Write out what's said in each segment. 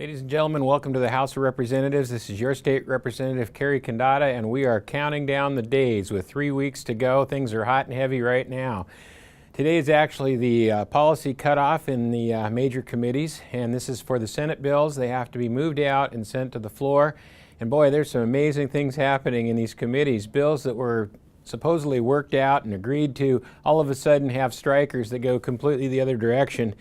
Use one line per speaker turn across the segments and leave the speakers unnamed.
Ladies and gentlemen, welcome to the House of Representatives. This is your state representative, Cary Condotta, and we are counting down the days with 3 weeks to go. Things are hot and heavy right now. Today is actually the policy cutoff in the major committees, and this is for the Senate bills. They have to be moved out and sent to the floor. And boy, there's some amazing things happening in these committees. Bills that were supposedly worked out and agreed to all of a sudden have strikers that go completely the other direction.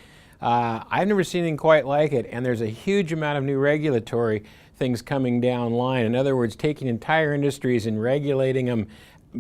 I've never seen anything quite like it, and there's a huge amount of new regulatory things coming down line. In other words, taking entire industries and regulating them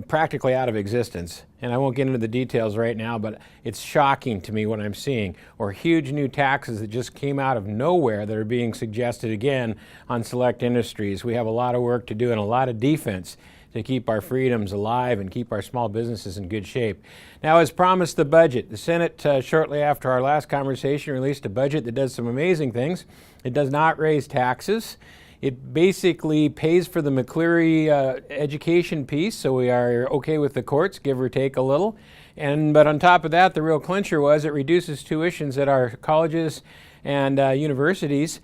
practically out of existence. And I won't get into the details right now, but it's shocking to me what I'm seeing. Or huge new taxes that just came out of nowhere that are being suggested again on select industries. We have a lot of work to do and a lot of defense to keep our freedoms alive and keep our small businesses in good shape. Now, as promised, the budget. The Senate, shortly after our last conversation, released a budget that does some amazing things. It does not raise taxes. It basically pays for the McCleary education piece, so we are okay with the courts, give or take a little. But on top of that, the real clincher was it reduces tuitions at our colleges and universities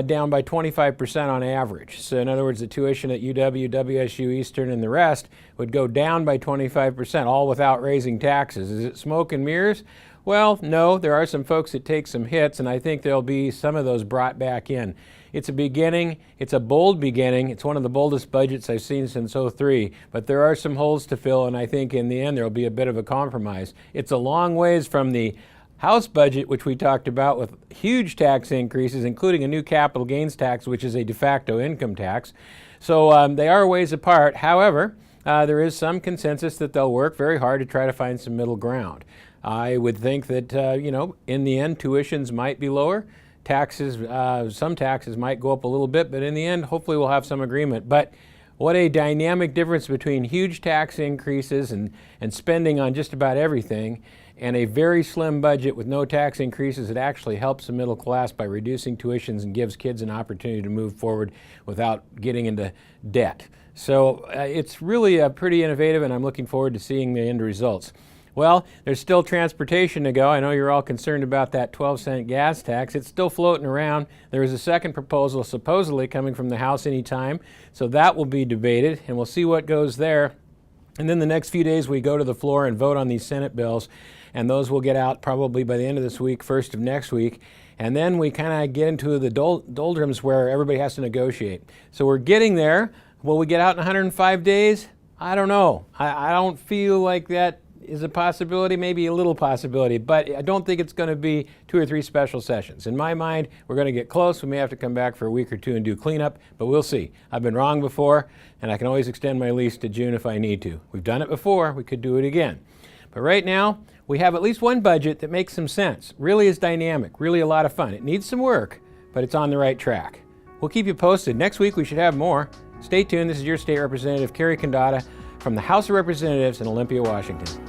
down by 25% on average. So in other words, the tuition at UW, WSU, Eastern, and the rest would go down by 25%, all without raising taxes. Is it smoke and mirrors? Well, no, there are some folks that take some hits, and I think there'll be some of those brought back in. It's a beginning. It's a bold beginning. It's one of the boldest budgets I've seen since '03, but there are some holes to fill, and I think in the end there'll be a bit of a compromise. It's a long ways from the House budget, which we talked about, with huge tax increases, including a new capital gains tax, which is a de facto income tax. So they are ways apart. However, there is some consensus that they'll work very hard to try to find some middle ground. I would think that, in the end, tuitions might be lower. Taxes, some taxes might go up a little bit, but in the end, hopefully we'll have some agreement. But what a dynamic difference between huge tax increases and spending on just about everything and a very slim budget with no tax increases that actually helps the middle class by reducing tuitions and gives kids an opportunity to move forward without getting into debt. So it's really pretty innovative, and I'm looking forward to seeing the end results. Well, there's still transportation to go. I know you're all concerned about that 12-cent gas tax. It's still floating around. There is a second proposal supposedly coming from the House anytime, so that will be debated, and we'll see what goes there. And then the next few days we go to the floor and vote on these Senate bills, and those will get out probably by the end of this week, first of next week. And then we kind of get into the doldrums where everybody has to negotiate. So we're getting there. Will we get out in 105 days? I don't know. I don't feel like that is a possibility, maybe a little possibility, but I don't think it's going to be 2 or 3 special sessions. In my mind, we're going to get close. We may have to come back for a week or 2 and do cleanup, but we'll see. I've been wrong before, and I can always extend my lease to June if I need to. We've done it before. We could do it again. But right now, we have at least one budget that makes some sense, really is dynamic, really a lot of fun. It needs some work, but it's on the right track. We'll keep you posted. Next week, we should have more. Stay tuned. This is your state representative, Cary Condotta, from the House of Representatives in Olympia, Washington.